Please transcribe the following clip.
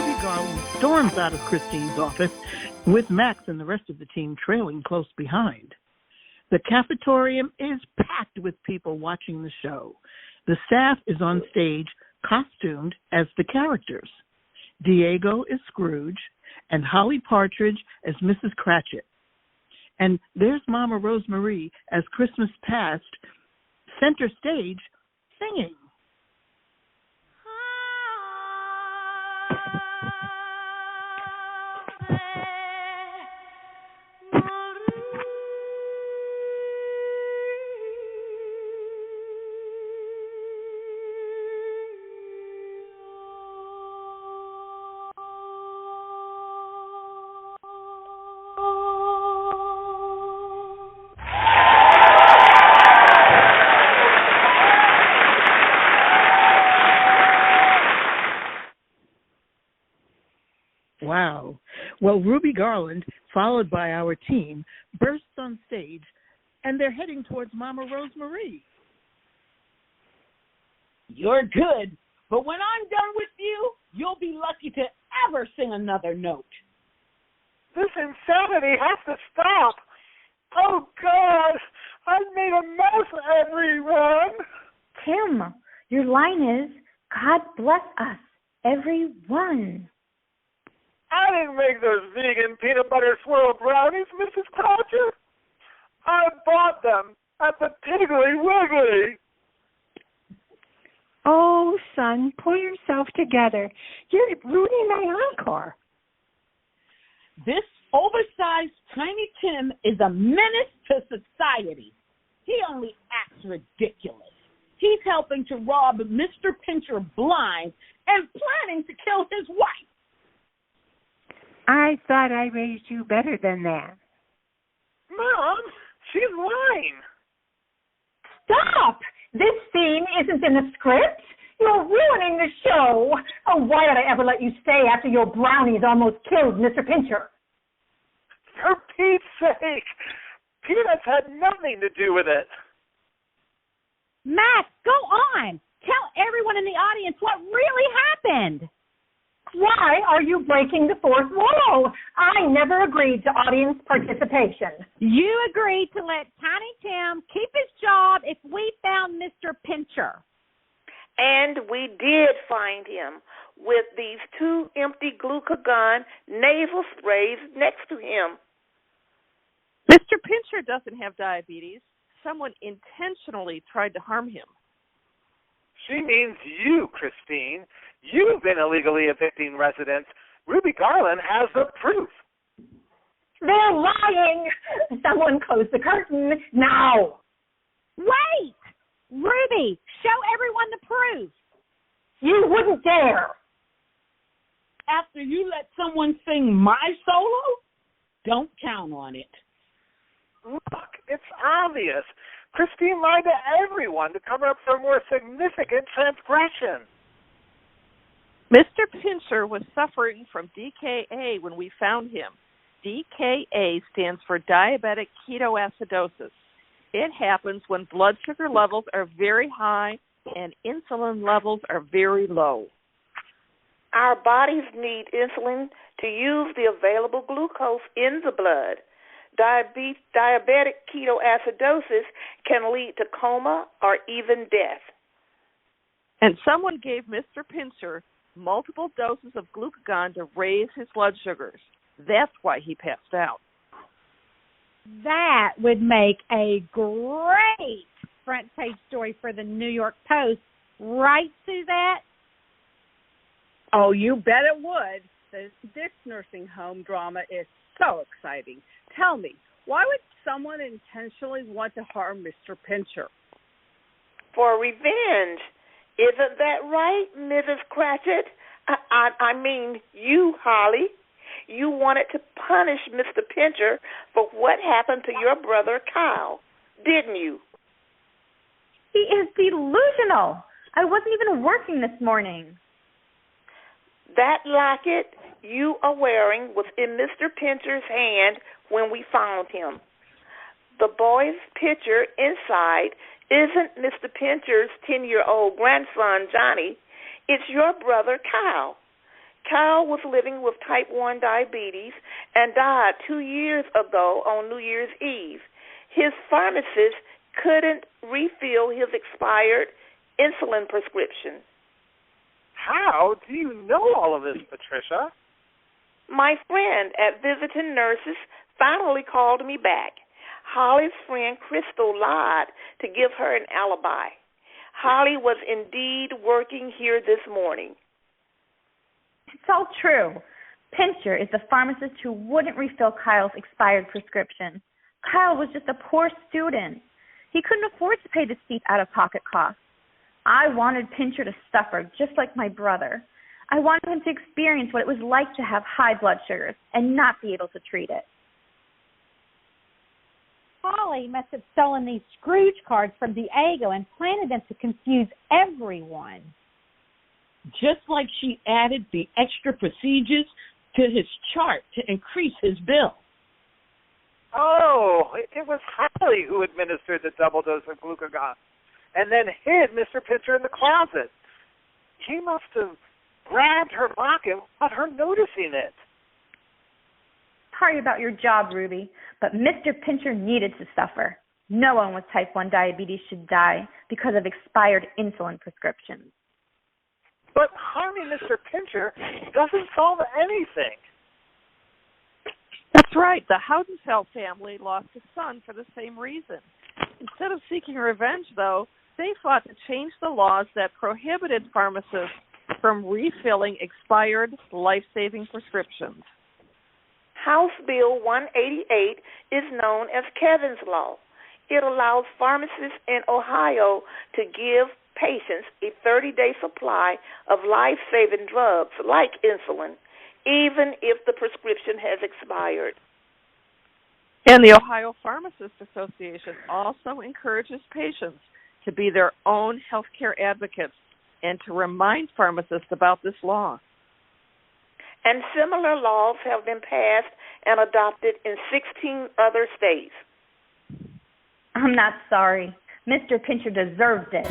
Ruby Garland storms out of Christine's office, with Max and the rest of the team trailing close behind. The cafetorium is packed with people watching the show. The staff is on stage, costumed as the characters. Diego is Scrooge, and Holly Partridge as Mrs. Cratchit. And there's Mama Rosemarie as Christmas Past, center stage, singing. Wow. Well, Ruby Garland, followed by our team, bursts on stage, and they're heading towards Mama Rosemarie. You're good, but when I'm done with you, you'll be lucky to ever sing another note. This insanity has to stop. Oh, God, I've made a mess, everyone. Tim, your line is, God bless us, everyone. I didn't make those vegan peanut butter swirl brownies, Mrs. Cratchit. I bought them at the Piggly Wiggly. Oh, son, pull yourself together. You're ruining my encore. This oversized Tiny Tim is a menace to society. He only acts ridiculous. He's helping to rob Mr. Pincher blind and planning to kill his wife. I thought I raised you better than that. Mom, she's lying. Stop! This scene isn't in the script. You're ruining the show. Oh, why did I ever let you stay after your brownies almost killed Mr. Pincher? For Pete's sake, peanuts had nothing to do with it. Matt, go on. Tell everyone in the audience what really happened. Why are you breaking the fourth wall? I never agreed to audience participation. You agreed to let Tiny Tim keep his job if we found Mr. Pincher. And we did find him with these 2 empty glucagon nasal sprays next to him. Mr. Pincher doesn't have diabetes. Someone intentionally tried to harm him. She means you, Christine. You've been illegally evicting residents. Ruby Garland has the proof. They're lying. Someone close the curtain now. Wait! Ruby, show everyone the proof. You wouldn't dare. After you let someone sing my solo, don't count on it. Look, it's obvious. Christine lied to everyone to cover up for a more significant transgression. Mr. Pincher was suffering from DKA when we found him. DKA stands for diabetic ketoacidosis. It happens when blood sugar levels are very high and insulin levels are very low. Our bodies need insulin to use the available glucose in the blood. Diabetic ketoacidosis can lead to coma or even death. And someone gave Mr. Pincher multiple doses of glucagon to raise his blood sugars. That's why he passed out. That would make a great front page story for the New York Post. Right, Suzette? Oh, you bet it would. This nursing home drama is so exciting. Tell me, why would someone intentionally want to harm Mr. Pincher? For revenge. Isn't that right, Mrs. Cratchit? I mean, you, Holly. You wanted to punish Mr. Pincher for what happened to your brother, Kyle, didn't you? He is delusional. I wasn't even working this morning. That locket you are wearing was in Mr. Pincher's hand when we found him. The boy's picture inside isn't Mr. Pincher's 10-year-old grandson, Johnny. It's your brother, Kyle. child was living with type 1 diabetes and died 2 years ago on New Year's Eve. His pharmacist couldn't refill his expired insulin prescription. How do you know all of this, Patricia? My friend at Visiting Nurses finally called me back. Holly's friend Crystal lied to give her an alibi. Holly was indeed working here this morning. It's all true. Pincher is the pharmacist who wouldn't refill Kyle's expired prescription. Kyle was just a poor student. He couldn't afford to pay the steep out-of-pocket costs. I wanted Pincher to suffer just like my brother. I wanted him to experience what it was like to have high blood sugars and not be able to treat it. Holly must have stolen these Scrooge cards from Diego and planted them to confuse everyone. Just like she added the extra procedures to his chart to increase his bill. Oh, it was Holly who administered the double dose of glucagon and then hid Mr. Pincher in the closet. He must have grabbed her locket without her noticing it. Sorry about your job, Ruby, but Mr. Pincher needed to suffer. No one with type 1 diabetes should die because of expired insulin prescriptions. But harming Mr. Pincher doesn't solve anything. That's right. The Houdeshell family lost a son for the same reason. Instead of seeking revenge, though, they fought to change the laws that prohibited pharmacists from refilling expired life-saving prescriptions. House Bill 188 is known as Kevin's Law. It allows pharmacists in Ohio to give patients a 30-day supply of life-saving drugs like insulin, even if the prescription has expired. And the Ohio Pharmacists Association also encourages patients to be their own healthcare advocates and to remind pharmacists about this law. And similar laws have been passed and adopted in 16 other states. I'm not sorry. Mr. Pincher deserved it.